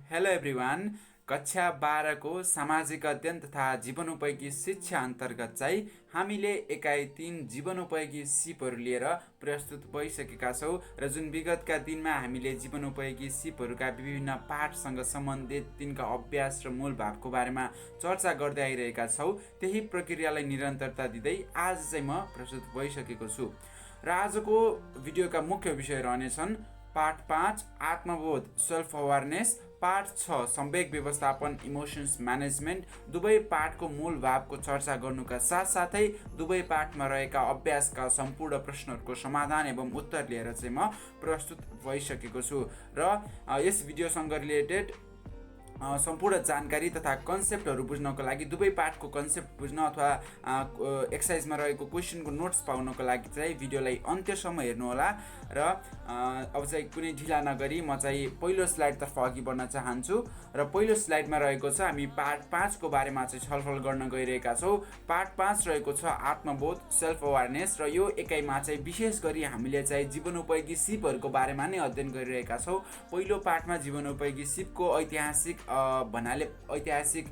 Hello everyone. कक्षा 12 को सामाजिक अध्ययन तथा जीवनोपयोगी शिक्षा अन्तर्गत चाहिँ हामीले एकाइ 3 जीवनोपयोगी सिपहरू लिएर प्रस्तुत भइसकेका छौँ र जुन विगतका दिनमा हामीले जीवनोपयोगी सिपहरूका विभिन्न पाठसँग सम्बन्धित तिनका अभ्यास र मूल भावको बारेमा चर्चा गर्दै आइरहेका छौँ, त्यही प्रक्रियालाई निरन्तरता दिँदै आज चाहिँ म प्रस्तुत भइसकेको छु र आजको भिडियोका मुख्य विषय रहनेछन् पाठ 5 आत्मबोध सेल्फ अवेरनेस, पाठ 6 संवेग व्यवस्थापन इमोशन्स म्यानेजमेन्ट। दुवै पाठको मूल भावको चर्चा गर्नुका साथसाथै दुवै पाठमा रहेका अभ्यासका सम्पूर्ण प्रश्नहरूको समाधान एवं उत्तर लिएर चाहिँ म प्रस्तुत भइसकेको छु र यस भिडियोसँग रिलेटेड सम्पूर्ण जानकारी तथा कन्सेप्टहरू बुझ्नको लागि दुवै पाठको कन्सेप्ट बुझ्न अथवा एक्सर्साइजमा रहेको क्वेसनको नोट्स पाउनको लागि चाहिँ भिडियोलाई अन्त्यसम्म हेर्नुहोला र अब चाहिँ कुनै ढिला नगरी म चाहिँ पहिलो स्लाइडतर्फ अघि बढ्न चाहन्छु र पहिलो स्लाइडमा रहेको छ हामी पाठ 5 को बारेमा चाहिँ छलफल गर्न गइरहेका छौँ। पाठ 5 रहेको छ आत्मबोध सेल्फ अवेरनेस र यो एकाइमा चाहिँ विशेष गरी हामीले चाहिँ जीवनोपयोगी सिपहरूको बारेमा नै अध्ययन गरिरहेका छौँ। पहिलो पाठमा जीवनोपयोगी सिपको ऐतिहासिक भन्नाले ऐतिहासिक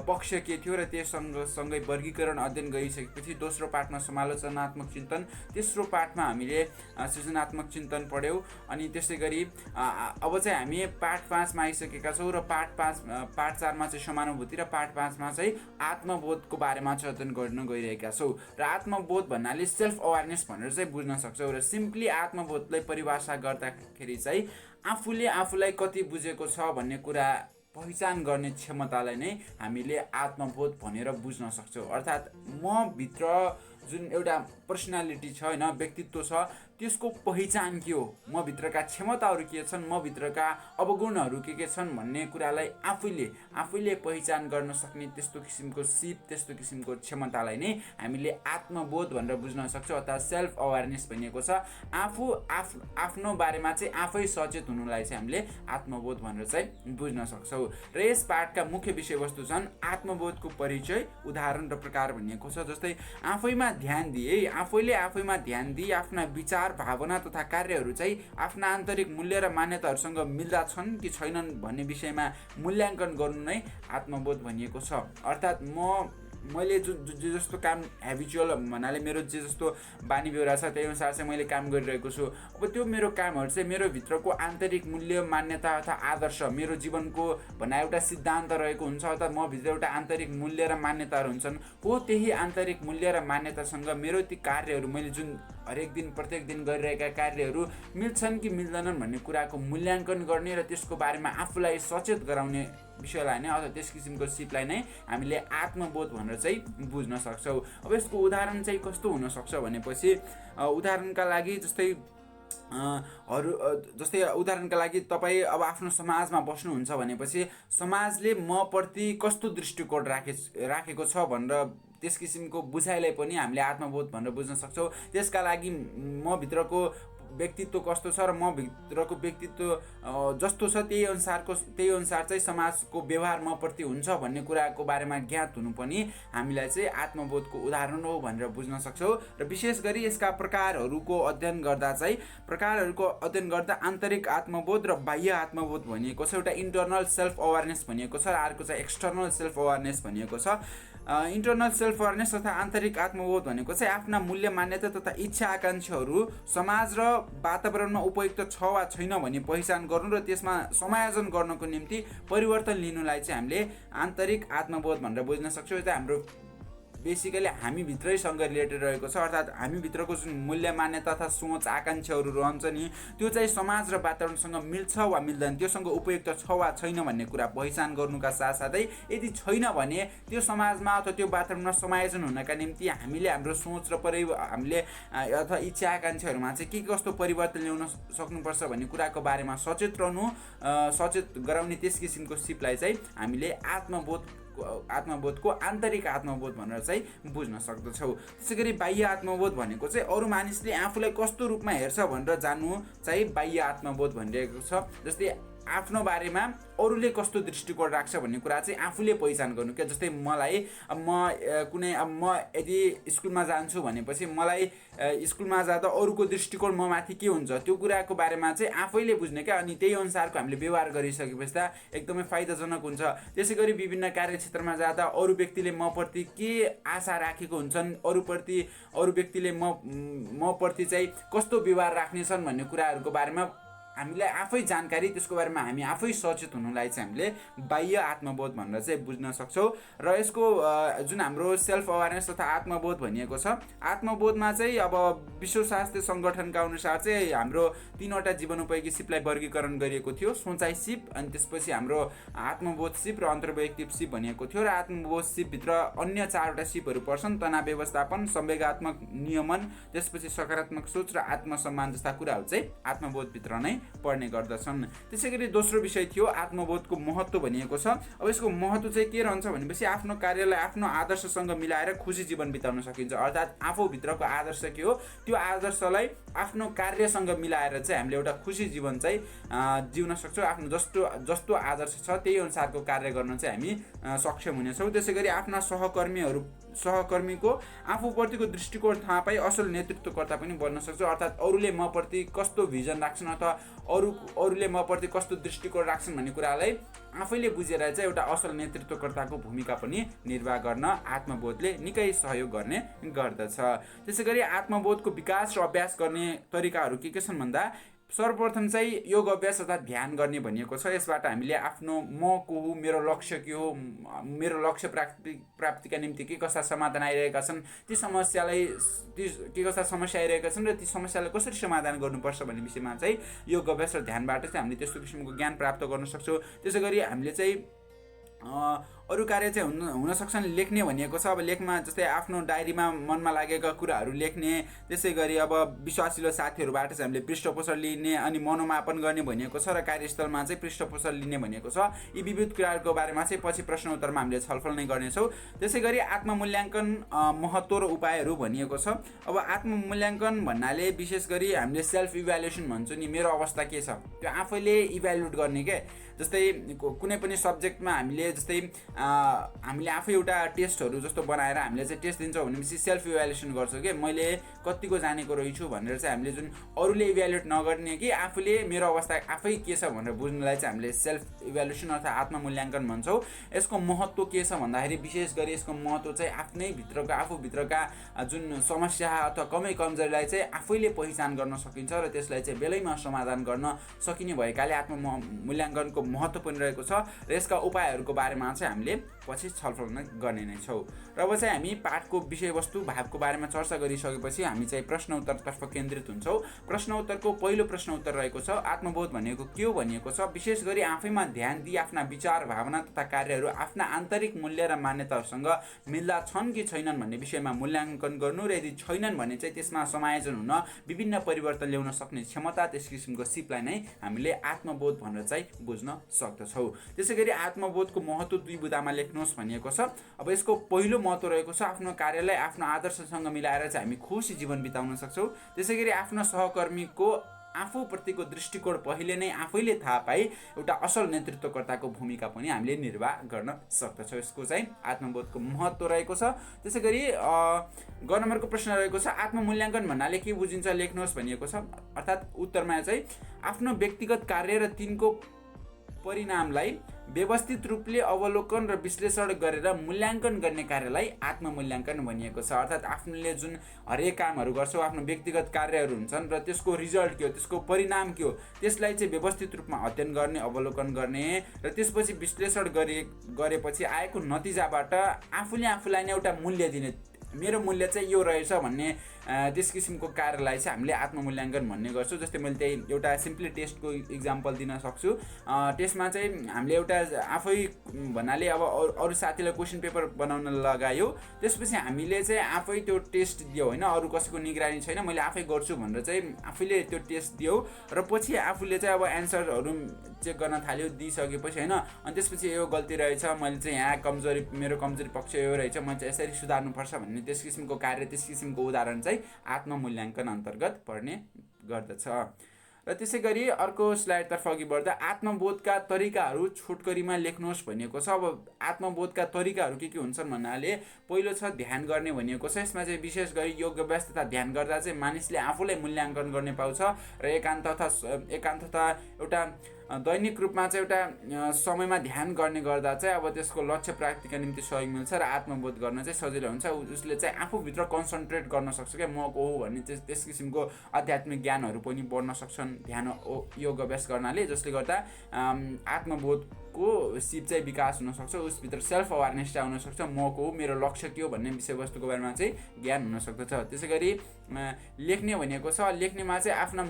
पक्ष के थियो र त्यससँगै वर्गीकरण अध्ययन गरिसकेपछि दोस्रो पाठमा समालोचनात्मक चिन्तन, तेस्रो पाठमा हामीले सृजनात्मक चिन्तन पढ्यौँ अनि त्यसै गरी अब चाहिँ हामी पाठ 5 मा आइसकेका छौँ र पाठ 4 मा चाहिँ समानुभूति र पाठ 5 मा चाहिँ आत्मबोधको बारेमा चाहिँ अध्ययन गर्न गइरहेका छौँ र आत्मबोध भन्नाले सेल्फ अवेरनेस भनेर चाहिँ बुझ्न सक्छौँ र सिम्पली आत्मबोधलाई परिभाषा गर्दाखेरि चाहिँ आफूले आफूलाई कति बुझेको छ भन्ने कुरा पहिचान गर्ने क्षमतालाई नै हामीले आत्मबोध भनेर बुझ्न सक्छौँ। अर्थात् म भित्र जुन एउटा पर्सनालिटी छ हैन, व्यक्तित्व छ, त्यसको पहिचान के हो, म भित्रका क्षमताहरू के छन्, म भित्रका अवगुणहरू के छन् भन्ने कुरालाई आफैले पहिचान गर्न सक्ने त्यस्तो किसिमको सिप, त्यस्तो किसिमको क्षमतालाई नै हामीले आत्मबोध भनेर बुझ्न सक्छौँ। अर्थात् सेल्फ अवेरनेस भनिएको छ आफ्नो बारेमा चाहिँ आफै सचेत हुनुलाई चाहिँ हामीले आत्मबोध भनेर चाहिँ बुझ्न सक्छौँ र यस पाठका मुख्य विषयवस्तु छन् आत्मबोधको परिचय, उदाहरण र प्रकार भनिएको छ। जस्तै आफैले आफैमा ध्यान दिए आफ्ना विचार, भावना तथा कार्यहरू चाहिँ आफ्ना आन्तरिक मूल्य र मान्यताहरूसँग मिल्दा छन् कि छैनन् भन्ने विषयमा मूल्याङ्कन गर्नु नै आत्मबोध भनिएको छ। अर्थात् मैले जे जस्तो काम हेबिचुअल भन्नाले मेरो जे जस्तो बानी बेहोरा छ त्यही अनुसार चाहिँ मैले काम गरिरहेको छु। अब त्यो मेरो कामहरू चाहिँ मेरो भित्रको आन्तरिक मूल्य, मान्यता अथवा आदर्श, मेरो जीवनको भन्ने एउटा सिद्धान्त रहेको हुन्छ अथवा म भित्र एउटा आन्तरिक मूल्य र मान्यताहरू हुन्छन्। हो त्यही आन्तरिक मूल्य र मान्यतासँग मेरो ती कार्यहरू, मैले जुन हरेक दिन प्रत्येक दिन गरिरहेका कार्यहरू मिल्छन् कि मिल्दैनन् भन्ने कुराको मूल्याङ्कन गर्ने र त्यसको बारेमा आफूलाई सचेत गराउने विषयलाई नै अथवा त्यस किसिमको सिपलाई नै हामीले आत्मबोध भनेर चाहिँ बुझ्न सक्छौँ। अब यसको उदाहरण चाहिँ कस्तो हुनसक्छ भनेपछि उदाहरणका लागि उदाहरणका लागि तपाईँ अब आफ्नो समाजमा बस्नुहुन्छ भनेपछि समाजले म प्रति कस्तो दृष्टिकोण राखेको छ भनेर त्यस किसिमको बुझाइलाई पनि हामीले आत्मबोध भनेर बुझ्न सक्छौँ। त्यसका लागि म भित्रको व्यक्तित्व कस्तो छ र म भित्रको व्यक्तित्व जस्तो छ त्यही अनुसार चाहिँ समाजको व्यवहार म प्रति हुन्छ भन्ने कुराको बारेमा ज्ञात हुनु पनि हामीलाई चाहिँ आत्मबोधको उदाहरण हो भनेर बुझ्न सक्छौँ। र विशेष गरी यसका प्रकारहरूको अध्ययन गर्दा आन्तरिक आत्मबोध र बाह्य आत्मबोध भनिएको छ। एउटा इन्टर्नल सेल्फ अवेरनेस भनिएको छ र अर्को चाहिँ एक्सटर्नल सेल्फ अवेरनेस भनिएको छ। इन्टर्नल सेल्फ अवेरनेस तथा आन्तरिक आत्मबोध भनेको चाहिँ आफ्ना मूल्य, मान्यता तथा इच्छा आकाङ्क्षाहरू समाज र वातावरणमा उपयुक्त छ वा छैन भनी पहिचान गर्नु र त्यसमा समायोजन गर्नको निम्ति परिवर्तन लिनुलाई चाहिँ हामीले आन्तरिक आत्मबोध भनेर बुझ्न सक्छौँ। यो चाहिँ हाम्रो बेसिकली हामी भित्रैसँग रिलेटेड रहेको छ। अर्थात् हामी भित्रको जुन मूल्य, मान्यता तथा सोच, आकाङ्क्षाहरू रहन्छ नि, त्यो चाहिँ समाज र वातावरणसँग मिल्छ वा मिल्दैन, त्योसँग उपयुक्त छ वा छैन भन्ने कुरा पहिचान गर्नुका साथसाथै यदि छैन भने त्यो समाजमा अथवा त्यो वातावरणमा समायोजन हुनका निम्ति हामीले हाम्रो सोच र हामीले अथवा इच्छा आकाङ्क्षाहरूमा चाहिँ के कस्तो परिवर्तन ल्याउन सक्नुपर्छ भन्ने कुराको बारेमा सचेत गराउने त्यस किसिमको सिपलाई चाहिँ हामीले आत्मबोधको आन्तरिक आत्मबोध भनेर चाहिँ बुझ्न सक्दछौँ। त्यसै गरी बाह्य आत्मबोध भनेको चाहिँ अरू मानिसले आफूलाई कस्तो रूपमा हेर्छ भनेर जान्नु चाहिँ बाह्य आत्मबोध भनिरहेको छ। जस्तै आफ्नो बारेमा अरूले कस्तो दृष्टिकोण राख्छ भन्ने कुरा चाहिँ आफूले पहिचान गर्नु क्या। जस्तै मलाई म यदि स्कुलमा जान्छु भनेपछि मलाई स्कुलमा जाँदा अरूको दृष्टिकोण म माथि के हुन्छ त्यो कुराको बारेमा चाहिँ आफैले बुझ्ने क्या। अनि त्यही अनुसारको हामीले व्यवहार गरिसकेपछि त एकदमै फाइदाजनक हुन्छ। त्यसै गरी विभिन्न कार्यक्षेत्रमा जाँदा अरू व्यक्तिले म प्रति के आशा राखेको हुन्छन्, अरू व्यक्तिले म प्रति चाहिँ कस्तो व्यवहार राख्नेछन् भन्ने कुराहरूको बारेमा हामीलाई आफै जानकारी, त्यसको बारेमा हामी आफै सचेत हुनुलाई चाहिँ हामीले बाह्य आत्मबोध भनेर चाहिँ बुझ्न सक्छौँ। र यसको जुन हाम्रो सेल्फ अवेरनेस तथा आत्मबोध भनिएको छ, आत्मबोधमा चाहिँ अब विश्व स्वास्थ्य सङ्गठनका अनुसार चाहिँ हाम्रो 3वटा जीवनोपयोगी सिपलाई वर्गीकरण गरिएको थियो। सोचाइ सिप, अनि त्यसपछि हाम्रो आत्मबोध सिप र अन्तर्वैयक्तिक सिप भनिएको थियो। र आत्मबोध सिपभित्र अन्य 4वटा सिपहरू पर्छन्: तनाव व्यवस्थापन, संवेगात्मक नियमन, त्यसपछि सकारात्मक सोच र आत्मसम्मान जस्ता कुराहरू चाहिँ आत्मबोधभित्र नै पर्ने गर्दछन्। त्यसै गरी दोस्रो विषय थियो आत्मबोधको महत्त्व भनिएको छ। अब यसको महत्त्व चाहिँ के रहन्छ भनेपछि आफ्नो कार्यलाई आफ्नो आदर्शसँग मिलाएर खुसी जीवन बिताउन सकिन्छ। अर्थात् आफूभित्रको आदर्श के हो त्यो आदर्शलाई आफ्नो कार्यसँग मिलाएर चाहिँ हामीले एउटा खुसी जीवन चाहिँ जिउन सक्छौँ। आफ्नो जस्तो आदर्श छ त्यही अनुसारको कार्य गर्न चाहिँ हामी सक्षम हुनेछौँ। त्यसै गरी आफ्ना सहकर्मीको आफूप्रतिको दृष्टिकोण थाहा पाई असल नेतृत्वकर्ता पनि बन्न सक्छौँ। अर्थात् अरूले म प्रति कस्तो भिजन राख्छन् अथवा अरूले म प्रति कस्तो दृष्टिकोण राख्छन् भन्ने कुरालाई आफैले बुझेर चाहिँ एउटा असल नेतृत्वकर्ताको भूमिका पनि निर्वाह गर्न आत्मबोधले निकै सहयोग गर्ने गर्दछ। त्यसै गरी आत्मबोधको विकास र अभ्यास गर्ने तरिकाहरू के छन् भन्दा सर्वप्रथम चाहिँ योग अभ्यास अथवा ध्यान गर्ने भनिएको छ। यसबाट हामीले आफ्नो म को हो, मेरो लक्ष्य के हो, मेरो लक्ष्य प्राप्तिका निम्ति के कस्ता समाधान आइरहेका छन्, ती के कस्ता समस्या आइरहेका छन् र ती समस्यालाई कसरी समाधान गर्नुपर्छ भन्ने विषयमा चाहिँ योग अभ्यास र ध्यानबाट चाहिँ हामीले त्यस्तो किसिमको ज्ञान प्राप्त गर्न सक्छौँ। त्यसै गरी हामीले चाहिँ अरू कार्य चाहिँ हुन सक्छन् लेख्ने भनिएको छ। अब लेखमा जस्तै आफ्नो डायरीमा मनमा लागेका कुराहरू लेख्ने, त्यसै गरी अब विश्वासिलो साथीहरूबाट चाहिँ हामीले पृष्ठपोषण लिने अनि मनोमापन गर्ने भनिएको छ। र कार्यस्थलमा चाहिँ पृष्ठपोषण लिने भनिएको छ। यी विविध कुराहरूको बारेमा चाहिँ पछि प्रश्न उत्तरमा हामीले छलफल नै गर्नेछौँ। त्यसै गरी आत्ममूल्याङ्कन महत्त्व र उपायहरू भनिएको छ। अब आत्ममूल्याङ्कन भन्नाले विशेष गरी हामीले सेल्फ इभ्यालुएसन भन्छौँ नि, मेरो अवस्था के छ त्यो आफैले इभ्यालुएट गर्ने के। जस्तै कुनै पनि सब्जेक्टमा हामीले आफै एउटा टेस्टहरू जस्तो बनाएर हामीले चाहिँ टेस्ट दिन्छौँ भनेपछि सेल्फ इभ्यालुएसन गर्छौँ कि मैले कतिको जानेको रहेछु भनेर चाहिँ हामीले जुन अरूले इभ्यालुएट नगर्ने कि आफूले मेरो अवस्था आफै के छ भनेर बुझ्नलाई चाहिँ हामीले सेल्फ इभ्यालुएसन अथवा आत्ममूल्याङ्कन भन्छौँ। यसको महत्त्व के छ भन्दाखेरि विशेष गरी यसको महत्त्व चाहिँ आफूभित्रका जुन समस्या अथवा कमजोरीलाई चाहिँ आफैले पहिचान गर्न सकिन्छ र त्यसलाई चाहिँ बेलैमा समाधान गर्न सकिने भएकाले आत्ममूल्याङ्कनको महत्त्व पनि रहेको छ। र यसका उपायहरूको बारेमा चाहिँ हामीले पछि छलफल गर्ने नै छौँ। र अब चाहिँ हामी पाठको विषयवस्तु भागको बारेमा चर्चा गरिसकेपछि हामी चाहिँ प्रश्न उत्तरतर्फ केन्द्रित हुन्छौँ। प्रश्न उत्तरको पहिलो प्रश्न उत्तर रहेको छ आत्मबोध भनेको के हो भनिएको छ। विशेष गरी आफैमा ध्यान दिई आफ्ना विचार, भावना तथा कार्यहरू आफ्ना आन्तरिक मूल्य र मान्यताहरूसँग मिल्दा छन् कि छैनन् भन्ने विषयमा मूल्याङ्कन गर्नु र यदि छैनन् भने चाहिँ त्यसमा समायोजन हुन विभिन्न परिवर्तन ल्याउन सक्ने क्षमता, त्यस किसिमको सिपलाई नै हामीले आत्मबोध भनेर चाहिँ बुझ्न सक्दछौँ। त्यसै गरी आत्मबोधको महत्त्व 2 बुँदामा लेख्नुहोस् भनिएको छ। अब यसको पहिलो महत्त्व रहेको छ आफ्नो कार्यलाई आफ्नो आदर्शसँग मिलाएर चाहिँ हामी खुसी जीवन बिताउन सक्छौँ। त्यसै गरी आफ्नो सहकर्मीको आफूप्रतिको दृष्टिकोण पहिले नै आफैले थाहा पाई एउटा असल नेतृत्वकर्ताको भूमिका पनि हामीले निर्वाह गर्न सक्दछौँ। यसको चाहिँ आत्मबोधको महत्त्व रहेको छ। त्यसै गरी ग नम्बरको प्रश्न रहेको छ आत्ममूल्याङ्कन भन्नाले के बुझिन्छ लेख्नुहोस् भनिएको छ। अर्थात् उत्तरमा चाहिँ आफ्नो व्यक्तिगत कार्य र तिनको परिणामलाई व्यवस्थित रूपले अवलोकन र विश्लेषण गरेर मूल्याङ्कन गर्ने कार्यलाई आत्ममूल्याङ्कन भनिएको छ। अर्थात् आफूले जुन हरेक कामहरू गर्छौँ, आफ्नो व्यक्तिगत कार्यहरू हुन्छन् र त्यसको रिजल्ट के हो, त्यसको परिणाम के हो, त्यसलाई चाहिँ व्यवस्थित रूपमा अध्ययन गर्ने, अवलोकन गर्ने र त्यसपछि विश्लेषण गरेपछि आएको नतिजाबाट आफूले आफूलाई नै एउटा मूल्य दिने, मेरो मूल्य चाहिँ यो रहेछ भन्ने त्यस किसिमको कार्यलाई चाहिँ हामीले आत्ममूल्याङ्कन भन्ने गर्छौँ। जस्तै मैले त्यही एउटा सिम्पली टेस्टको इक्जाम्पल दिन सक्छु। टेस्टमा चाहिँ हामीले एउटा आफै भन्नाले अब अरू साथीलाई क्वेसन पेपर बनाउन लगायो, त्यसपछि हामीले चाहिँ आफै त्यो टेस्ट दियो होइन, अरू कसैको निगरानी छैन, मैले आफै गर्छु भनेर चाहिँ आफैले त्यो टेस्ट दियो र पछि आफूले चाहिँ अब एन्सरहरू चेक गर्न थाल्यो, दिइसकेपछि होइन, अनि त्यसपछि यो गल्ती रहेछ, मैले चाहिँ यहाँ मेरो कमजोरी पक्ष यो रहेछ, मैले चाहिँ यसरी सुधार्नुपर्छ भन्ने त्यस किसिमको कार्य, त्यस किसिमको उदाहरण चाहिँ आत्ममूल्याङ्कन अन्तर्गत पर्ने गर्दछ। र त्यसै गरी अर्को स्लाइडतर्फ अघि बढ्दा आत्मबोधका तरिकाहरू छोटकरीमा लेख्नुहोस् भनिएको छ। अब आत्मबोधका तरिकाहरू के हुन्छन् भन्नाले पहिलो छ ध्यान गर्ने भनिएको छ। यसमा चाहिँ विशेष गरी योग अभ्यास तथा ध्यान गर्दा चाहिँ मानिसले आफूलाई मूल्याङ्कन गर्ने पाउँछ र एकान्त तथा एउटा दैनिक रूपमा चाहिँ एउटा समयमा ध्यान गर्ने गर्दा चाहिँ अब त्यसको लक्ष्य प्राप्तिका निम्ति सहयोग मिल्छ र आत्मबोध गर्न चाहिँ सजिलो हुन्छ। उसले चाहिँ आफूभित्र कन्सन्ट्रेट गर्न सक्छ क्या, म को हो भन्ने त्यस किसिमको आध्यात्मिक ज्ञानहरू पनि बढ्न सक्छन् ध्यान योग अभ्यास गर्नाले, जसले गर्दा आत्मबोधको सिप चाहिँ विकास हुनसक्छ। उसभित्र सेल्फ अवेरनेस चाहिँ आउनसक्छ, म को हो, मेरो लक्ष्य के हो भन्ने विषयवस्तुको बारेमा चाहिँ ज्ञान हुनसक्दछ। त्यसै गरी लेख्ने भनेको छ। लेख्नेमा चाहिँ आफ्ना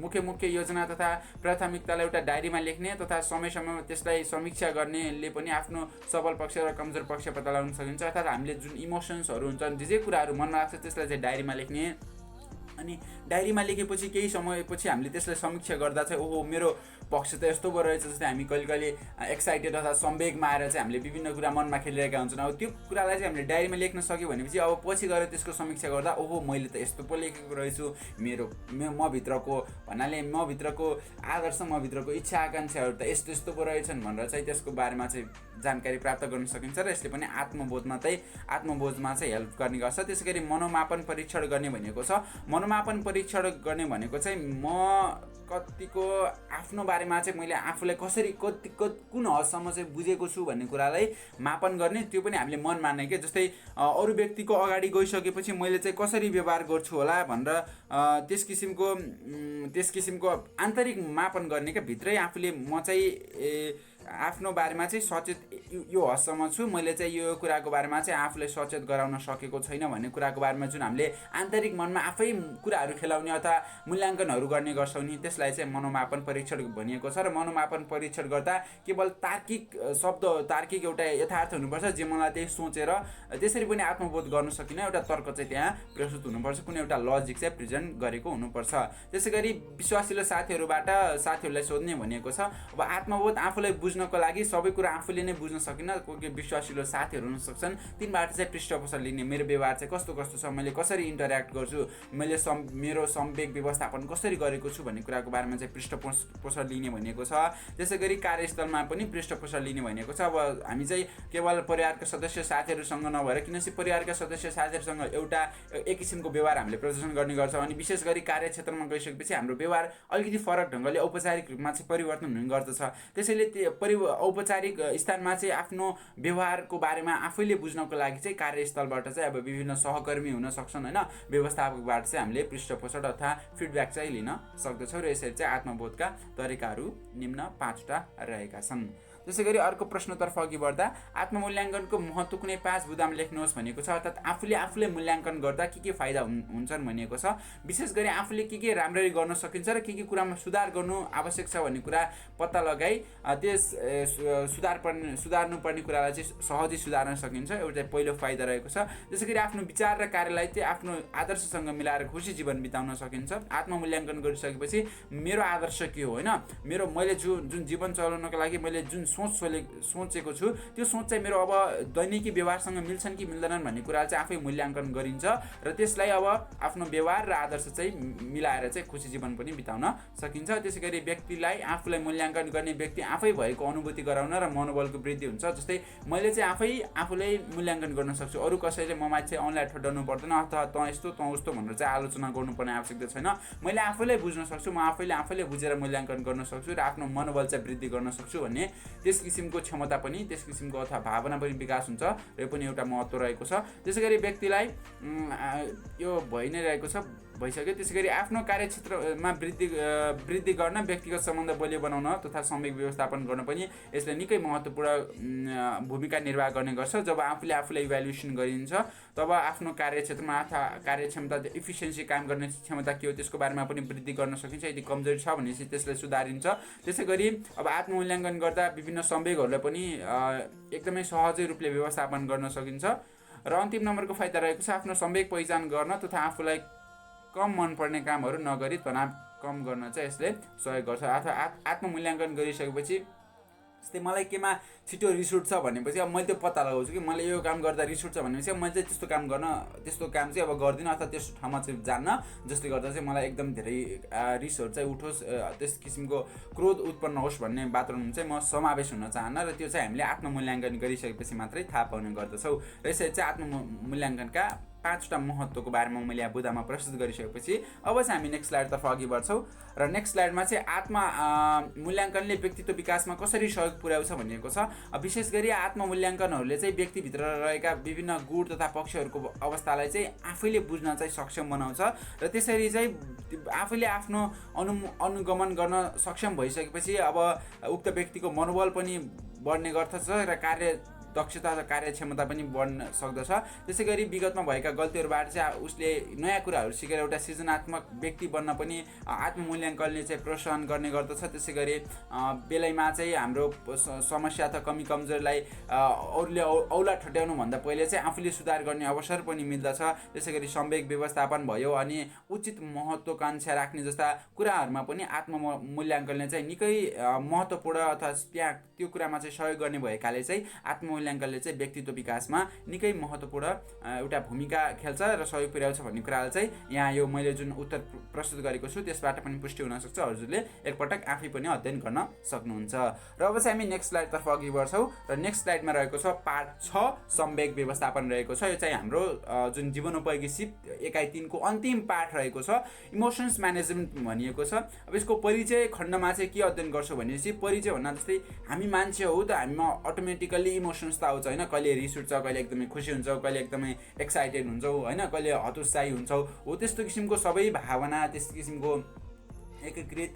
मुख्य योजना तथा प्राथमिकतालाई एउटा डायरीमा लेख्ने तथा समय समयमा त्यसलाई समीक्षा गर्नेले पनि आफ्नो सबल पक्ष र कमजोर पक्ष पत्ता लगाउन सकिन्छ। अर्थात् हामीले जुन इमोसन्सहरू हुन्छन्, जे कुराहरू मनमा लाग्छ त्यसलाई चाहिँ डायरीमा लेख्ने। अनि डायरीमा लेखेपछि केही समयपछि हामीले त्यसलाई समीक्षा गर्दा चाहिँ ओहो मेरो पक्ष त यस्तो भयो रहेछ। जस्तै हामी कहिले एक्साइटेड अथवा सम्वेगमा आएर चाहिँ हामीले विभिन्न कुरा मनमा खेलिरहेका हुन्छौँ। अब त्यो कुरालाई चाहिँ हामीले डायरीमा लेख्न सक्यो भनेपछि अब पछि गएर त्यसको समीक्षा गर्दा ओहो मैले त यस्तो पो लेखेको रहेछु, मभित्रको भन्नाले मभित्रको आदर्श, मभित्रको इच्छा आकाङ्क्षाहरू त यस्तो पो रहेछन् भनेर चाहिँ त्यसको बारेमा चाहिँ जानकारी प्राप्त गर्न सकिन्छ र यसले पनि आत्मबोधमा चाहिँ हेल्प गर्ने गर्छ। त्यसै गरी मनोमापन परीक्षण गर्ने भनेको छ। मनोमापन परीक्षण गर्ने भनेको चाहिँ म कतिको आफ्नो बारेमा चाहिँ मैले आफूलाई कसरी कुन हदसम्म चाहिँ बुझेको छु भन्ने कुरालाई मापन गर्ने। त्यो पनि हामीले मन मान्ने के, जस्तै अरू व्यक्तिको अगाडि गइसकेपछि मैले चाहिँ कसरी व्यवहार गर्छु होला भनेर त्यस किसिमको आन्तरिक मापन गर्ने क्या। भित्रै आफूले म चाहिँ आफ्नो बारेमा चाहिँ सचेत यो हदसम्म छु, मैले चाहिँ यो कुराको बारेमा चाहिँ आफूलाई सचेत गराउन सकेको छैन भन्ने कुराको बारेमा जुन हामीले आन्तरिक मनमा आफै कुराहरू खेलाउने अथवा मूल्याङ्कनहरू गर्ने गर्छौँ नि, त्यसलाई चाहिँ मनोमापन परीक्षण भनिएको छ। र मनोमापन परीक्षण गर्दा केवल तार्किक एउटा यथार्थ हुनुपर्छ, जे मलाई त्यही सोचेर त्यसरी पनि आत्मबोध गर्न सकिन, एउटा तर्क चाहिँ त्यहाँ प्रस्तुत हुनुपर्छ, कुनै एउटा लजिक चाहिँ प्रेजेन्ट गरेको हुनुपर्छ। त्यसै गरी विश्वासिलो साथीहरूलाई सोध्ने भनिएको छ। अब आत्मबोध आफूलाई बुझ्नको लागि सबै कुरा आफूले नै बुझ्न सकिन, कोही विश्वासिलो साथीहरू हुन सक्छन्, तिनबाट चाहिँ पृष्ठपोषण लिने, मेरो व्यवहार चाहिँ कस्तो छ, मैले कसरी इन्टरेक्ट गर्छु, मैले मेरो संवेग व्यवस्थापन कसरी गरेको छु भन्ने कुराको बारेमा चाहिँ पृष्ठपोषण लिने भनिएको छ। त्यसै गरी कार्यस्थलमा पनि पृष्ठपोषण लिने भनिएको छ। अब हामी चाहिँ केवल परिवारका सदस्य साथीहरूसँग नभएर किनकि परिवारका सदस्य साथीहरूसँग एक किसिमको व्यवहार हामीले प्रदर्शन गर्ने गर्छौँ, अनि विशेष गरी कार्यक्षेत्रमा गइसकेपछि हाम्रो व्यवहार अलिकति फरक ढङ्गले औपचारिक रूपमा चाहिँ परिवर्तन हुने गर्दछ। त्यसैले औपचारिक स्थानमा चाहिँ आफ्नो व्यवहारको बारेमा आफैले बुझ्नको लागि चाहिँ कार्यस्थलबाट चाहिँ अब विभिन्न सहकर्मी हुन सक्छन् होइन, व्यवस्थापकबाट चाहिँ हामीले पृष्ठपोषण अथवा फिडब्याक चाहिँ लिन सक्दछौँ। र यसरी चाहिँ आत्मबोधका तरिकाहरू निम्न 5वटा रहेका छन्। त्यसै गरी अर्को प्रश्नतर्फ अघि बढ्दा आत्ममूल्याङ्कनको महत्त्व कुनै 5 बुदामा लेख्नुहोस् भनिएको छ। अर्थात् आफूले मूल्याङ्कन गर्दा के फाइदा हुन्छन् भनिएको छ। विशेष गरी आफूले के राम्ररी गर्न सकिन्छ र के कुरामा सुधार गर्नु आवश्यक छ भन्ने कुरा पत्ता लगाई त्यस सुधार्नुपर्ने कुरालाई चाहिँ सहजै सुधार्न सकिन्छ, एउटा पहिलो फाइदा रहेको छ। त्यसै गरी आफ्नो विचार र कार्यलाई चाहिँ आफ्नो आदर्शसँग मिलाएर खुसी जीवन बिताउन सकिन्छ। आत्ममूल्याङ्कन गरिसकेपछि मेरो आदर्श के हो होइन, मैले जुन जीवन चलाउनको लागि मैले जुन सोचेको छु त्यो सोच चाहिँ मेरो अब दैनिकी व्यवहारसँग मिल्छन् कि मिल्दैनन् भन्ने कुरा चाहिँ आफै मूल्याङ्कन गरिन्छ र त्यसलाई अब आफ्नो व्यवहार र आदर्श चाहिँ मिलाएर चाहिँ खुसी जीवन पनि बिताउन सकिन्छ। त्यसै गरी व्यक्तिलाई आफूलाई मूल्याङ्कन गर्ने व्यक्ति आफै भएको अनुभूति गराउन र मनोबलको वृद्धि हुन्छ। जस्तै मैले चाहिँ आफूलाई मूल्याङ्कन गर्न सक्छु, अरू कसैले ममा चाहिँ औँलाई ठड्याउनु पर्दैन अथवा तँ यस्तो तँ उस्तो भनेर चाहिँ आलोचना गर्नुपर्ने आवश्यकता छैन। मैले आफैलाई बुझ्न सक्छु, म आफैले बुझेर मूल्याङ्कन गर्न सक्छु र आफ्नो मनोबल चाहिँ वृद्धि गर्न सक्छु भन्ने त्यस किसिमको क्षमता पनि, त्यस किसिमको अथवा भावना पनि विकास हुन्छ र यो पनि एउटा महत्त्व रहेको छ। त्यसै गरी व्यक्तिलाई यो भइ नै रहेको छ, भइसक्यो। त्यसै गरी आफ्नो कार्यक्षेत्रमा वृद्धि गर्न, व्यक्तिगत सम्बन्ध बलियो बनाउन तथा संवेग व्यवस्थापन गर्न पनि यसले निकै महत्त्वपूर्ण भूमिका निर्वाह गर्ने गर्छ। जब आफूलाई इभ्यालुएसन गरिन्छ तब आफ्नो कार्यक्षेत्रमा अथवा कार्यक्षमता इफिसियन्सी काम गर्ने क्षमता के हो त्यसको बारेमा पनि वृद्धि गर्न सकिन्छ। यदि कमजोरी छ भनेपछि त्यसलाई सुधारिन्छ। त्यसै गरी अब आत्ममूल्याङ्कन गर्दा विभिन्न संवेगहरूलाई पनि एकदमै सहजै रूपले व्यवस्थापन गर्न सकिन्छ। र अन्तिम नम्बरको फाइदा रहेको छ आफ्नो संवेग पहिचान गर्न तथा आफूलाई कम मनपर्ने कामहरू नगरी तनाव कम गर्न चाहिँ यसले सहयोग गर्छ। अथवा आत्ममूल्याङ्कन गरिसकेपछि जस्तै मलाई केमा छिटो रिस उठ्छ भनेपछि अब मैले त्यो पत्ता लगाउँछु कि मैले यो काम गर्दा रिस उठ्छ भनेपछि अब मैले चाहिँ त्यस्तो काम चाहिँ अब गर्दिनँ अथवा त्यस्तो ठाउँमा चाहिँ जान्न, जसले गर्दा चाहिँ मलाई एकदम धेरै रिसहरू चाहिँ उठोस्, त्यस किसिमको क्रोध उत्पन्न होस् भन्ने वातावरण चाहिँ म समावेश हुन चाहन्न। र त्यो चाहिँ हामीले आत्ममूल्याङ्कन गरिसकेपछि मात्रै थाहा पाउने गर्दछौँ। र यसरी चाहिँ आत्ममूल्याङ्कनका 5वटा महत्त्वको बारेमा मैले यहाँ बुदामा प्रस्तुत गरिसकेपछि अब चाहिँ हामी नेक्स्ट स्लाइडतर्फ अघि बढ्छौँ। र नेक्स्ट स्लाइडमा चाहिँ मूल्याङ्कनले व्यक्तित्व विकासमा कसरी सहयोग पुर्याउँछ भनिएको छ। विशेष गरी आत्ममूल्याङ्कनहरूले चाहिँ व्यक्तिभित्र रहेका विभिन्न गुण तथा पक्षहरूको अवस्थालाई चाहिँ आफैले बुझ्न चाहिँ सक्षम बनाउँछ र त्यसरी चाहिँ आफैले आफ्नो अनुगमन गर्न सक्षम भइसकेपछि अब उक्त व्यक्तिको मनोबल पनि बढ्ने गर्दछ र दक्षता र कार्यक्षमता पनि बढ्न सक्दछ। त्यसै गरी विगतमा भएका गल्तीहरूबाट चाहिँ उसले नयाँ कुराहरू सिकेर एउटा सृजनात्मक व्यक्ति बन्न पनि आत्ममूल्याङ्कनले चाहिँ प्रोत्साहन गर्ने गर्दछ। त्यसै गरी बेलैमा चाहिँ हाम्रो समस्या अथवा कमी कमजोरीलाई अरूले औला ठट्याउनुभन्दा पहिले चाहिँ आफूले सुधार गर्ने अवसर पनि मिल्दछ। त्यसै गरी संवेग व्यवस्थापन भयो अनि उचित महत्त्वाकांक्षा राख्ने जस्ता कुराहरूमा पनि आत्ममूल्याङ्कनले चाहिँ निकै महत्त्वपूर्ण अथवा त्यहाँ त्यो कुरामा चाहिँ सहयोग गर्ने भएकाले चाहिँ आत्ममूल्याङ्कनले चाहिँ व्यक्तित्व विकासमा निकै महत्त्वपूर्ण एउटा भूमिका खेल्छ र सहयोग पुर्याउँछ भन्ने कुरालाई चाहिँ यहाँ यो मैले जुन उत्तर प्रस्तुत गरेको छु त्यसबाट पनि पुष्टि हुनसक्छ। हजुरले एकपटक आफै पनि अध्ययन गर्न सक्नुहुन्छ। र अब चाहिँ हामी नेक्स्ट स्लाइडतर्फ अघि बढ्छौँ र नेक्स्ट स्लाइडमा रहेको छ पार्ट 6 संवेग व्यवस्थापन रहेको छ। यो चाहिँ हाम्रो जुन जीवनोपयोगी सिप एकाइ 3 को अन्तिम पार्ट रहेको छ, इमोसन्स म्यानेजमेन्ट भनिएको छ। अब यसको परिचय खण्डमा चाहिँ के अध्ययन गर्छौँ भनेपछि परिचय भन्दा जस्तै हामी मान्छे हो त हामीमा अटोमेटिकल्ली इमोसन्स त आउँछ होइन, कहिले रिस उठ्छ, कहिले एकदमै खुसी हुन्छौँ, कहिले एकदमै एक्साइटेड हुन्छौँ होइन, कहिले हतोत्साही हुन्छौँ। हो त्यस्तो किसिमको सबै भावना त्यस्तो किसिमको एकीकृत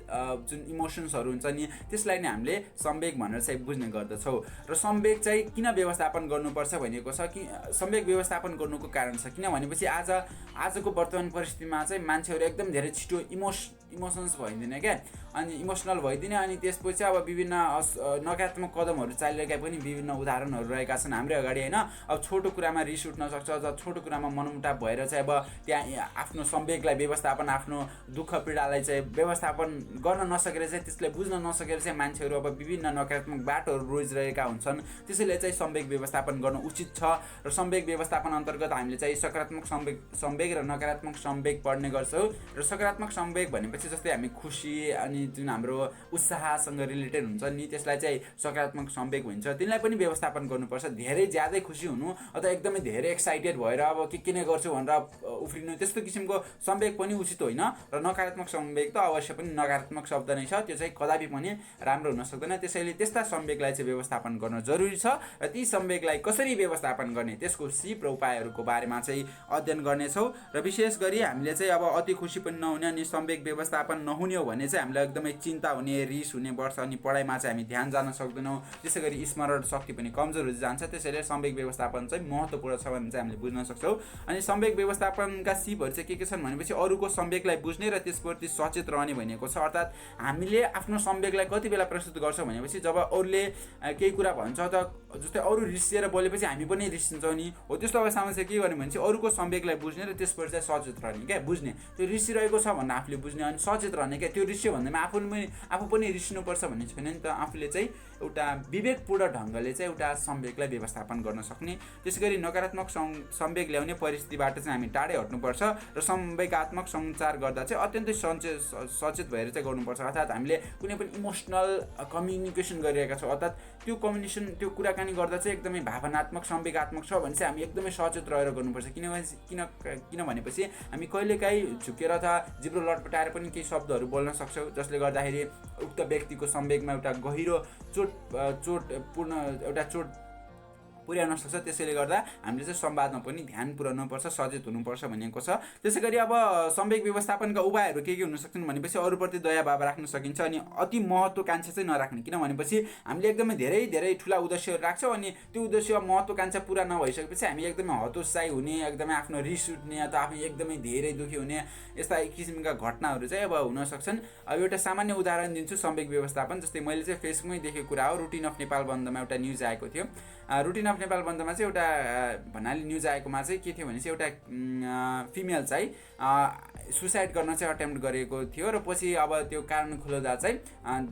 जुन इमोसन्सहरू हुन्छ नि त्यसलाई नै हामीले संवेग भनेर चाहिँ बुझ्ने गर्दछौँ। र संवेग चाहिँ किन व्यवस्थापन गर्नुपर्छ भनेको छ कि संवेग व्यवस्थापन गर्नुको कारण छ किन भनेपछि आजको वर्तमान परिस्थितिमा चाहिँ मान्छेहरू एकदम धेरै छिटो इमोसन्स भइदिने क्या, अनि इमोसनल भइदिने। अनि त्यसपछि अब विभिन्न नकारात्मक कदमहरू चालिरहेका पनि विभिन्न उदाहरणहरू रहेका छन् हाम्रो अगाडि होइन। अब छोटो कुरामा रिस उठ्न सक्छ, छोटो कुरामा मनमुटाव भएर चाहिँ अब त्यहाँ आफ्नो संवेगलाई व्यवस्थापन, आफ्नो दुःख पीडालाई चाहिँ व्यवस्थापन गर्न नसकेर चाहिँ त्यसलाई बुझ्न नसकेर चाहिँ मान्छेहरू अब विभिन्न नकारात्मक बाटोहरू रोजिरहेका हुन्छन्। त्यसैले चाहिँ संवेग व्यवस्थापन गर्नु उचित छ। र संवेग व्यवस्थापन अन्तर्गत हामीले चाहिँ सकारात्मक संवेग र नकारात्मक संवेग पढ्ने गर्छौँ। र सकारात्मक संवेग भनेपछि जस्तै हामी खुसी अनि जुन हाम्रो उत्साहसँग रिलेटेड हुन्छ नि त्यसलाई चाहिँ सकारात्मक संवेग भन्छ। तिनलाई पनि व्यवस्थापन गर्नुपर्छ। धेरै ज्यादै खुसी हुनु अथवा एकदमै धेरै एक्साइटेड भएर अब के नै गर्छु भनेर उफ्रिनु त्यस्तो किसिमको संवेग पनि उचित होइन। र नकारात्मक संवेग त अवश्य पनि नकारात्मक शब्द नै छ, त्यो चाहिँ कदापि पनि राम्रो हुन सक्दैन। त्यसैले त्यस्ता संवेगलाई चाहिँ व्यवस्थापन गर्न जरुरी छ। र ती संवेगलाई कसरी व्यवस्थापन गर्ने त्यसको सिप र उपायहरूको बारेमा चाहिँ अध्ययन गर्नेछौँ। र विशेष गरी हामीले चाहिँ अब अति खुसी पनि नहुने अनि संवेग व्यवस्थापन नहुने हो भने चाहिँ हामीलाई एकदमै चिन्ता हुने, रिस हुने वर्ष अनि पढाइमा चाहिँ हामी ध्यान जान सक्दैनौँ। त्यसै गरी स्मरण शक्ति पनि कमजोर हुँदै जान्छ। त्यसैले संवेग व्यवस्थापन चाहिँ महत्त्वपूर्ण छ भने चाहिँ हामीले बुझ्न सक्छौँ। अनि संवेग व्यवस्थापनका सिपहरू चाहिँ के छन् भनेपछि अरूको संवेगलाई बुझ्ने र त्यसप्रति सचेत रहने भनेको छ। अर्थात् हामीले आफ्नो संवेगलाई कति बेला प्रस्तुत गर्छौँ भनेपछि जब अरूले केही कुरा भन्छ त जस्तै अरू रिसिएर बोलेपछि हामी पनि रिसिन्छौँ नि, हो त्यस्तो अवस्थामा चाहिँ के गर्ने भनेपछि अरूको संवेगलाई बुझ्ने र त्यसपछि चाहिँ सचेत रहने क्या, बुझ्ने त्यो रिसिरहेको छ भन्दा आफूले बुझ्ने अनि सचेत रहने क्या। त्यो रिस्यो भन्दैमा आफू पनि रिसिनुपर्छ भन्ने छैन नि त। आफूले चाहिँ एउटा विवेकपूर्ण ढङ्गले चाहिँ एउटा संवेगलाई व्यवस्थापन गर्न सक्ने। त्यसै गरी नकारात्मक संवेग ल्याउने परिस्थितिबाट चाहिँ हामी टाढै हट्नुपर्छ र संवेगात्मक सञ्चार गर्दा चाहिँ अत्यन्तै सचेत भएर चाहिँ गर्नुपर्छ। अर्थात् हामीले कुनै पनि इमोसनल कम्युनिकेसन गरिरहेका छौँ, अर्थात् त्यो कम्युनिकेसन त्यो कुराकानी गर्दा चाहिँ एकदमै भावनात्मक संवेगात्मक छ भने चाहिँ हामी एकदमै सचेत रहेर गर्नुपर्छ। किन भनेपछि हामी कहिलेकाहीँ झुकेर अथवा जिब्रो लटपटाएर पनि केही शब्दहरू बोल्न सक्छौँ जसले गर्दाखेरि उक्त व्यक्तिको संवेगमा एउटा गहिरो चोट पुर्याउन सक्छ। त्यसैले गर्दा हामीले चाहिँ संवादमा पनि ध्यान पुर्याउनुपर्छ, सचेत हुनुपर्छ भनेको छ। त्यसै गरी अब संवेग व्यवस्थापनका उपायहरू के हुन सक्छन् भनेपछि अरूप्रति दया भाव राख्न सकिन्छ अनि अति महत्त्वाकांक्षा चाहिँ नराख्ने। किन भनेपछि हामीले एकदमै धेरै ठुला उद्देश्यहरू राख्छौँ अनि त्यो उद्देश्य महत्त्वाकांक्षा पुरा नभइसकेपछि हामी एकदमै हतोत्साही हुने, एकदमै आफ्नो रिस उठ्ने अथवा आफू एकदमै धेरै दुःखी हुने यस्ता किसिमका घटनाहरू चाहिँ अब हुन सक्छन्। अब एउटा सामान्य उदाहरण दिन्छु संवेग व्यवस्थापन। जस्तै मैले चाहिँ फेसबुकमै देखेको कुरा हो, रुटिन अफ नेपाल बन्दमा एउटा न्युज आएको थियो। रुटिन अफ अफ नेपाल बन्दमा चाहिँ एउटा भन्नाले न्युज आएकोमा चाहिँ के थियो भने चाहिँ एउटा फिमेल चाहिँ सुसाइड गर्न चाहिँ अटेम्प्ट गरेको थियो र पछि अब त्यो कारण खुल्दा चाहिँ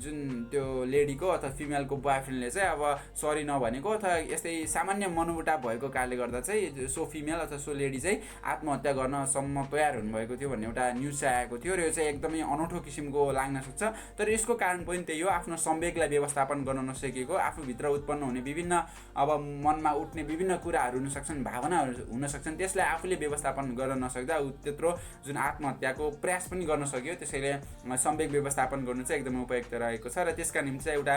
जुन त्यो लेडीको अथवा फिमेलको बोयफ्रेन्डले चाहिँ अब सरी नभनेको अथवा यस्तै सामान्य मनोमुटाव भएको कारणले गर्दा चाहिँ सो फिमेल अथवा सो लेडी चाहिँ आत्महत्या गर्नसम्म तयार हुनुभएको थियो भन्ने एउटा न्युज चाहिँ आएको थियो र यो चाहिँ एकदमै अनौठो किसिमको लाग्न सक्छ। तर यसको कारण पनि त्यही हो, आफ्नो संवेगलाई व्यवस्थापन गर्न नसकेको, आफूभित्र उत्पन्न हुने विभिन्न अब मनमा उठ्ने विभिन्न कुराहरू हुन सक्छन्, भावनाहरू हुन सक्छन्, त्यसलाई आफूले व्यवस्थापन गर्न नसक्दा त्यत्रो जुन आत्महत्याको प्रयास पनि गर्न सक्यो। त्यसैले संवेग व्यवस्थापन गर्नु चाहिँ एकदमै उपयुक्त रहेको छ र त्यसका निम्ति चाहिँ एउटा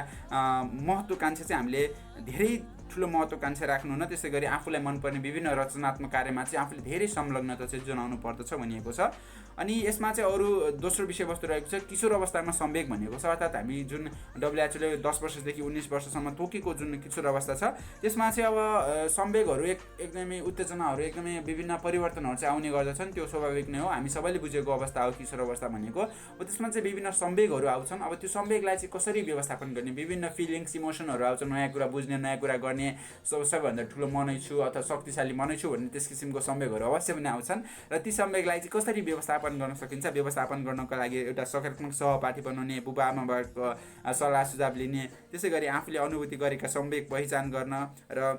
महत्त्वाकांक्षा चाहिँ हामीले धेरै ठुलो महत्त्वाकांक्षा राख्नु न, त्यसै गरी आफूलाई मनपर्ने विभिन्न रचनात्मक कार्यमा चाहिँ आफूले धेरै संलग्नता चाहिँ जनाउनु पर्दछ भनिएको छ। अनि यसमा चाहिँ अरू दोस्रो विषयवस्तु रहेको छ किशोर अवस्थामा संवेग भनेको छ, अर्थात् हामी जुन WHO ले 10 वर्षदेखि 19 वर्षसम्म तोकेको जुन किशोर अवस्था छ त्यसमा चाहिँ अब संवेगहरू एकदमै उत्तेजनाहरू एकदमै विभिन्न परिवर्तनहरू चाहिँ आउने गर्दछन्। त्यो स्वाभाविक नै हो, हामी सबैले बुझेको अवस्था हो किशोर अवस्था भनेको। त्यसमा चाहिँ विभिन्न संवेगहरू आउँछन्। अब त्यो संवेगलाई चाहिँ कसरी व्यवस्थापन गर्ने, विभिन्न फिलिङ्स इमोसनहरू आउँछन्, नयाँ कुरा बुझ्ने, नयाँ कुरा गर्ने, सबैभन्दा ठुलो मनै छु अथवा शक्तिशाली मनै छु भन्ने त्यस किसिमको संवेगहरू अवश्य पनि आउँछन् र ती संवेगलाई चाहिँ कसरी व्यवस्थापन गर्न सकिन्छ, व्यवस्थापन गर्नको लागि एउटा सकारात्मक सहपाठी बनाउने, बुबा आमाबाको सल्लाह सुझाव लिने, त्यसै गरी आफूले अनुभूति गरेका संवेग पहिचान गर्न र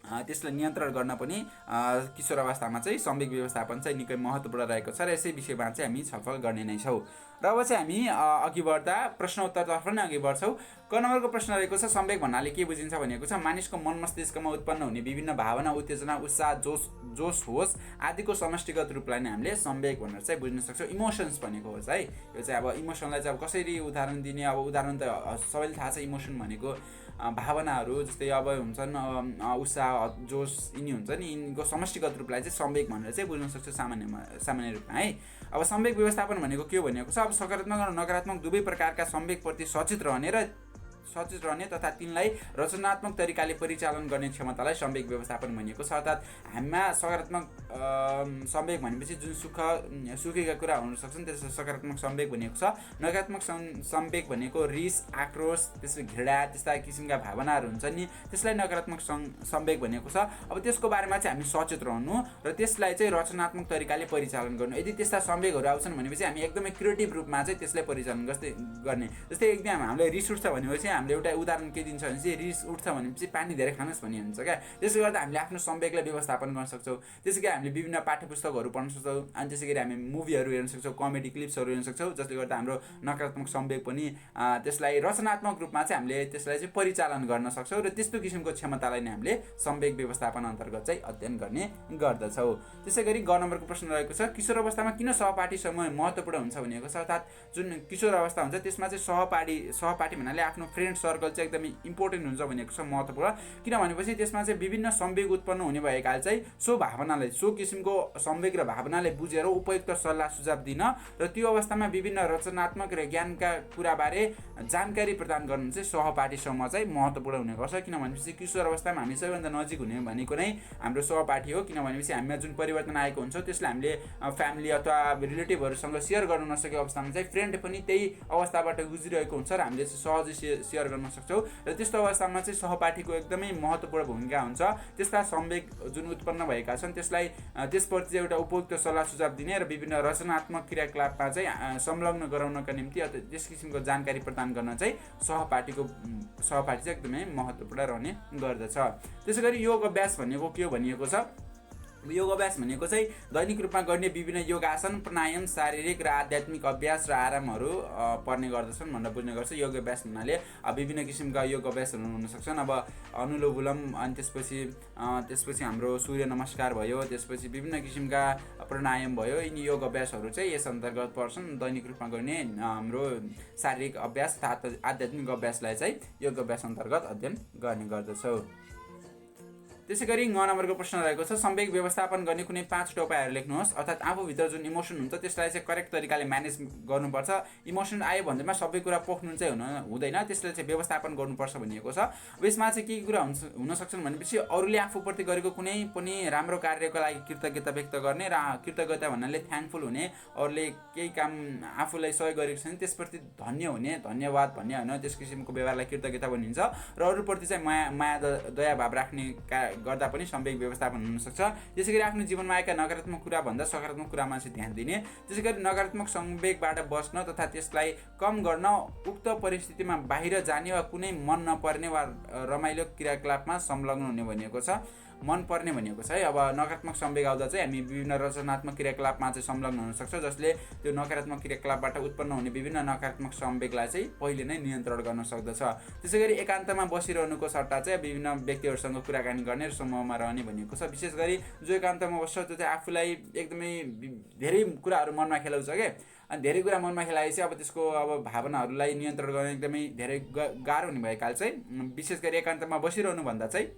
त्यसलाई नियन्त्रण गर्न पनि किशोर अवस्थामा चाहिँ संवेग व्यवस्थापन चाहिँ निकै महत्त्वपूर्ण रहेको छ र यसै विषयमा चाहिँ हामी छलफल गर्ने नै छौँ। र अब चाहिँ हामी अघि बढ्दा प्रश्नोत्तरतर्फ नै अघि बढ्छौँ। क नम्बरको प्रश्न रहेको छ संवेग भन्नाले के बुझिन्छ भनेको छ मानिसको मन मस्तिष्कमा उत्पन्न हुने विभिन्न भावना, उत्तेजना, उत्साह, जोस होस आदिको समष्टिगत रूपलाई नै हामीले संवेग भनेर चाहिँ बुझ्न सक्छौँ। इमोसन्स भनेको हो चाहिँ यो चाहिँ अब इमोसनलाई चाहिँ अब कसरी उदाहरण दिने, अब उदाहरण त सबैले थाहा छ इमोसन भनेको भावनाहरू जस्तै अब हुन्छन् उत्साह, जोस यिनी हुन्छ नि, यिनको समष्टिगत रूपलाई चाहिँ संवेग भनेर चाहिँ बुझ्न सक्छ सामान्य रूपमा है। अब संवेग व्यवस्थापन भनेको के हो भनेको छ अब सकारात्मक र नकारात्मक दुवै प्रकारका संवेगप्रति सचेत रहने तथा तिनलाई रचनात्मक तरिकाले परिचालन गर्ने क्षमतालाई संवेग व्यवस्थापन भनिएको छ। अर्थात् हामीमा सकारात्मक संवेग भनेपछि जुन सुखीका कुरा हुन सक्छन् त्यसलाई सकारात्मक संवेग भनिएको छ। नकारात्मक संवेग भनेको रिस, आक्रोश, त्यसपछि घृणा, त्यस्ता किसिमका भावनाहरू हुन्छन् नि, त्यसलाई नकारात्मक संवेग भनिएको छ। अब त्यसको बारेमा चाहिँ हामी सचेत रहनु र त्यसलाई चाहिँ रचनात्मक तरिकाले परिचालन गर्नु। यदि त्यस्ता संवेगहरू आउँछन् भनेपछि हामी एकदमै क्रिएटिभ रूपमा चाहिँ त्यसलाई परिचालन गर्ने। जस्तै एकदम हामीलाई रिस उठ्छ भनेपछि हामीले एउटा उदाहरण के दिन्छ भने चाहिँ रिस उठ्छ भनेपछि पानी धेरै खानुहोस् भन्ने हुन्छ क्या। त्यसले गर्दा हामीले आफ्नो संवेगलाई व्यवस्थापन गर्न सक्छौँ। त्यसै गरी हामीले विभिन्न पाठ्यपुस्तकहरू पढ्न सक्छौँ अनि त्यसै गरी हामी मुभीहरू हेर्न सक्छौँ, कमेडी क्लिप्सहरू हेर्न सक्छौँ, जसले गर्दा हाम्रो नकारात्मक संवेग पनि त्यसलाई रचनात्मक रूपमा चाहिँ हामीले त्यसलाई चाहिँ परिचालन गर्न सक्छौँ र त्यस्तो किसिमको क्षमतालाई नै हामीले संवेग व्यवस्थापन अन्तर्गत चाहिँ अध्ययन गर्ने गर्दछौँ। त्यसै गरी ग नम्बरको प्रश्न रहेको छ किशोर अवस्थामा किन सहपाठी समूह महत्त्वपूर्ण हुन्छ भनेको छ। अर्थात् जुन किशोर अवस्था हुन्छ त्यसमा चाहिँ सहपाठी भन्नाले आफ्नो फ्रेन्ड सर्कल चाहिँ एकदमै इम्पोर्टेन्ट हुन्छ भनेको छ, महत्त्वपूर्ण। किन भनेपछि त्यसमा चाहिँ विभिन्न संवेग उत्पन्न हुने भएकाले चाहिँ सो किसिमको संवेग र भावनालाई बुझेर उपयुक्त सल्लाह सुझाव दिन र त्यो अवस्थामा विभिन्न रचनात्मक र ज्ञानका कुराबारे जानकारी प्रदान गर्नु चाहिँ सहपाठी समूह चाहिँ महत्त्वपूर्ण हुने गर्छ। किन भनेपछि किशोर अवस्थामा हामी सबैभन्दा नजिक हुने भनेको नै हाम्रो सहपाठी हो। किन भनेपछि हामीमा जुन परिवर्तन आएको हुन्छ त्यसलाई हामीले फ्यामिली अथवा रिलेटिभहरूसँग सेयर गर्न नसकेको अवस्थामा चाहिँ फ्रेन्ड पनि त्यही अवस्थाबाट गुज्रिरहेको हुन्छ र हामीले सहजै सेयर गर्न सक्छौँ र त्यस्तो अवस्थामा चाहिँ सहपाठीको एकदमै महत्त्वपूर्ण भूमिका हुन्छ। त्यस्ता संवेग जुन उत्पन्न भएका छन् त्यसप्रति चाहिँ एउटा उपयुक्त सल्लाह सुझाव दिने र विभिन्न रचनात्मक क्रियाकलापमा चाहिँ संलग्न गराउनका निम्ति अथवा त्यस किसिमको जानकारी प्रदान गर्न चाहिँ सहपाठी चाहिँ एकदमै महत्त्वपूर्ण रहने गर्दछ। त्यसै गरी योग अभ्यास भनेको के हो भनिएको छ। योग अभ्यास भनेको चाहिँ दैनिक रूपमा गर्ने विभिन्न योगासन, प्राणायाम, शारीरिक र आध्यात्मिक अभ्यास र आरामहरू पर्ने गर्दछन् भनेर बुझ्ने गर्छ। योग अभ्यास भन्नाले विभिन्न किसिमका योग अभ्यासहरू हुन सक्छन्। अब अनुलोम विलोम अनि त्यसपछि हाम्रो सूर्य नमस्कार भयो, त्यसपछि विभिन्न किसिमका प्राणायाम भयो, यिनी योग अभ्यासहरू चाहिँ यस अन्तर्गत पर्छन्। दैनिक रूपमा गर्ने हाम्रो शारीरिक अभ्यास तथा आध्यात्मिक अभ्यासलाई चाहिँ योग अभ्यास अन्तर्गत अध्ययन गर्ने गर्दछौँ। त्यसैगरी 9 नम्बरको प्रश्न रहेको छ, संवेग व्यवस्थापन गर्ने कुनै 5 वटा उपायहरू लेख्नुहोस्। अर्थात् आफूभित्र जुन इमोसन हुन्छ त्यसलाई चाहिँ करेक्ट तरिकाले म्यानेज गर्नुपर्छ। इमोसन आयो भन्दैमा सबै कुरा पोख्नु चाहिँ हुँदैन, त्यसलाई चाहिँ व्यवस्थापन गर्नुपर्छ भनिएको छ। अब यसमा चाहिँ के कुरा हुन सक्छन् भनेपछि अरूले आफूप्रति गरेको कुनै पनि राम्रो कार्यको लागि कृतज्ञता व्यक्त गर्ने र कृतज्ञता भन्नाले थ्याङ्कफुल हुने, अरूले केही काम आफूलाई सहयोग गरेको छ भने त्यसप्रति धन्य हुने, धन्यवाद भन्ने होइन, त्यस किसिमको व्यवहारलाई कृतज्ञता भनिन्छ। र अरूप्रति चाहिँ माया दया भाव राख्ने गर्दा पनि संवेग व्यवस्थापन हुनसक्छ। त्यसैगरी आफ्नो जीवनमा आएका नकारात्मक कुरा भन्दा सकारात्मक कुरामा चाहिँ ध्यान दिने, त्यसैगरी नकारात्मक संवेगबाट बस्न तथा त्यसलाई कम गर्न उक्त परिस्थितिमा बाहिर जाने वा कुनै मन नपर्ने वा रमाइलो क्रियाकलापमा संलग्न हुने भनिएको छ। मन पर्ने भनिएको छ है। अब नकारात्मक संवेग आउँदा चाहिँ हामी विभिन्न रचनात्मक क्रियाकलापमा चाहिँ संलग्न हुन सक्छ, जसले त्यो नकारात्मक क्रियाकलापबाट उत्पन्न हुने विभिन्न नकारात्मक संवेगलाई चाहिँ पहिले नै नियन्त्रण गर्न सक्दछ। त्यसैगरी एकान्तमा बसिरहनुको सट्टा चाहिँ विभिन्न व्यक्तिहरूसँग कुराकानी गर्ने र समूहमा रहने भनिएको छ। विशेष गरी जो एकान्तमा बस्छ त्यो चाहिँ आफूलाई एकदमै धेरै कुराहरू मनमा खेलाउँछ क्या, अनि धेरै कुरा मनमा खेलाएपछि अब त्यसको अब भावनाहरूलाई नियन्त्रण गर्न एकदमै धेरै गाह्रो हुने भएकाले चाहिँ विशेष गरी एकान्तमा बसिरहनु भन्दा चाहिँ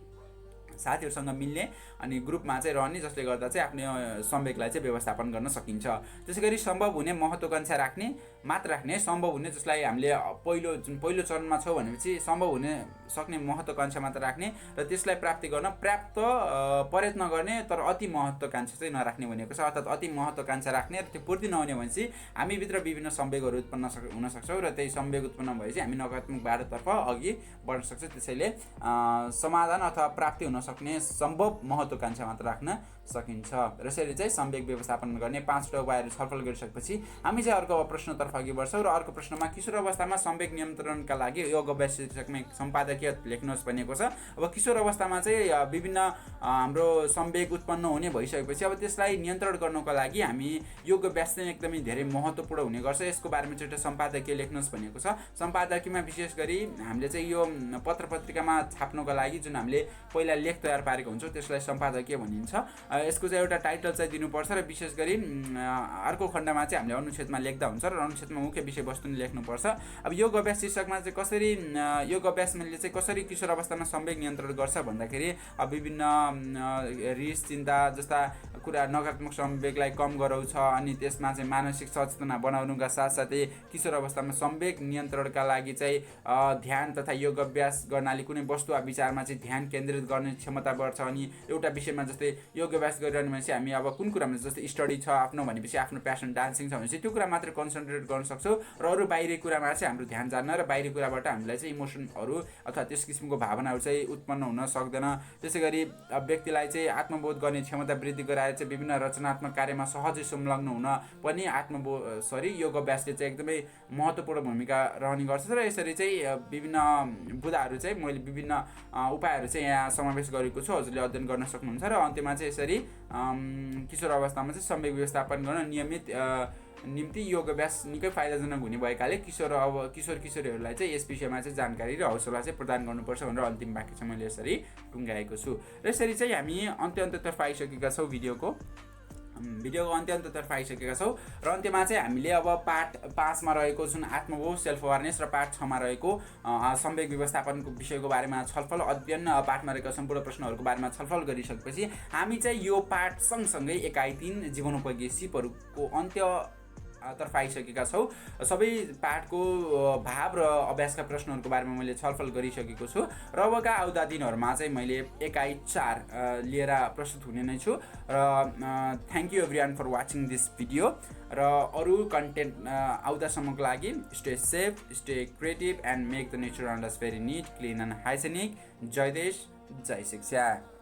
साथीहरूसँग मिल्ने अनि ग्रुपमा चाहिँ रहने, जसले गर्दा चाहिँ आफ्नो संवेगलाई चाहिँ व्यवस्थापन गर्न सकिन्छ। त्यसैगरी सम्भव हुने महत्त्वाकांक्षा मात्र राख्ने, सम्भव हुने जसलाई हामीले पहिलो चरणमा छौँ भनेपछि सम्भव हुने सक्ने महत्त्वाकांक्षा मात्र राख्ने र त्यसलाई प्राप्ति गर्न पर्याप्त प्रयत्न गर्ने, तर अति महत्त्वाकांक्षा चाहिँ नराख्ने भनिएको छ। अर्थात् अति महत्त्वाकांक्षा राख्ने र त्यो पूर्ति नहुने भनेपछि हामीभित्र विभिन्न संवेगहरू उत्पन्न हुन सक्छौँ र त्यही संवेग उत्पन्न भएपछि हामी नकारात्मक बाटोतर्फ अघि बढ्न सक्छ। त्यसैले समाधान अथवा प्राप्ति हुन सक्ने सम्भव महत्त्वाकांक्षा मात्र राख्न सकिन्छ। र यसरी चाहिँ संवेग व्यवस्थापन गर्ने 5वटा उपायहरू छलफल गरिसकेपछि हामी चाहिँ अर्को प्रश्नतर्फ अघि बढ्छौँ र अर्को प्रश्नमा किशोर अवस्थामा संवेग नियन्त्रणका लागि योग अभ्यास शीर्षकमा सम्पादकीय लेख्नुहोस् भनिएको छ। अब किशोर अवस्थामा चाहिँ विभिन्न हाम्रो संवेग उत्पन्न हुने भइसकेपछि अब त्यसलाई नियन्त्रण गर्नको लागि हामी योग अभ्यास चाहिँ एकदमै धेरै महत्त्वपूर्ण हुने गर्छ। यसको बारेमा चाहिँ एउटा सम्पादकीय लेख्नुहोस् भनिएको छ। सम्पादकीयमा विशेष गरी हामीले चाहिँ यो पत्र पत्रिकामा छाप्नको लागि जुन हामीले पहिला लेख तयार पारेको हुन्छ त्यसलाई सम्पादकीय भनिन्छ। यसको चाहिँ एउटा टाइटल चाहिँ दिनुपर्छ र विशेष गरी अर्को खण्डमा चाहिँ हामीले अनुच्छेदमा लेख्दा हुन्छ र अनुच्छेदमा मुख्य विषयवस्तु नै लेख्नुपर्छ। अब योग अभ्यास शीर्षकमा चाहिँ कसरी योग अभ्यासले चाहिँ कसरी किशोर अवस्थामा संवेग नियन्त्रण गर्छ भन्दाखेरि विभिन्न रिस चिन्ता जस्ता कुरा नकारात्मक संवेगलाई कम गराउँछ, अनि त्यसमा चाहिँ मानसिक सचेतना बनाउनुका साथसाथै किशोर अवस्थामा संवेग नियन्त्रणका लागि चाहिँ ध्यान तथा योग अभ्यास गर्नाले कुनै वस्तु वा विचारमा चाहिँ ध्यान केन्द्रित गर्ने क्षमता बढ्छ। अनि एउटा विषयमा जस्तै योग अभ्यास गरिरहनु भनेपछि हामी अब कुन कुरामा जस्तै स्टडी छ आफ्नो भनेपछि आफ्नो प्यासन डान्सिङ छ भनेपछि त्यो कुरा मात्र कन्सन्ट्रेट गर्न सक्छौँ र अरू बाहिरी कुरामा चाहिँ हाम्रो ध्यान जान्न र बाहिरी कुराबाट हामीलाई चाहिँ इमोसनहरू अथवा त्यस किसिमको भावनाहरू चाहिँ उत्पन्न हुन सक्दैन। त्यसै गरी व्यक्तिलाई चाहिँ आत्मबोध गर्ने क्षमता वृद्धि गराएर चाहिँ विभिन्न रचनात्मक कार्यमा सहजै संलग्न हुन पनि योग अभ्यासले चाहिँ एकदमै महत्त्वपूर्ण भूमिका रहने गर्छ। र यसरी चाहिँ विभिन्न बुदाहरू चाहिँ मैले विभिन्न उपायहरू चाहिँ यहाँ समावेश गरेको छु, हजुरले अध्ययन गर्न सक्नुहुन्छ। र अन्त्यमा चाहिँ यसरी किशोर अवस्थामा चाहिँ संवेग व्यवस्थापन गर्न निम्ति योग अभ्यास निकै फाइदाजनक हुने भएकाले किशोरीहरूलाई चाहिँ यस विषयमा चाहिँ जानकारी र हौसला चाहिँ प्रदान गर्नुपर्छ भनेर अन्तिम वाक्य चाहिँ मैले यसरी टुङ्गाएको छु। र यसरी चाहिँ हामी अन्त्यतर्फ आइसकेका छौँ, भिडियोको अन्त्यतर्फ आइसकेका छौँ। र अन्त्यमा चाहिँ हामीले अब पार्ट 5 मा रहेको जुन आत्मबोध सेल्फ अवेरनेस र पार्ट 6 मा रहेको संवेग व्यवस्थापनको विषयको बारेमा छलफल अध्ययन पाठमा रहेका सम्पूर्ण प्रश्नहरूको बारेमा छलफल गरिसकेपछि हामी चाहिँ यो पाठ सँगसँगै एकाइ 3 जीवनोपयोगी सिपहरूको तर्फ आइसकेका छौँ। सबै पाठको भाव र अभ्यासका प्रश्नहरूको बारेमा मैले छलफल गरिसकेको छु र अबका आउँदा दिनहरूमा चाहिँ मैले एकाइ 4 लिएर प्रस्तुत हुने नै छु। र thank you everyone for watching this video. र अरू कन्टेन्ट आउँदासम्मको लागि stay safe, stay creative and make the nature around us very neat, clean and hygienic. जय देश, जय शिक्षा।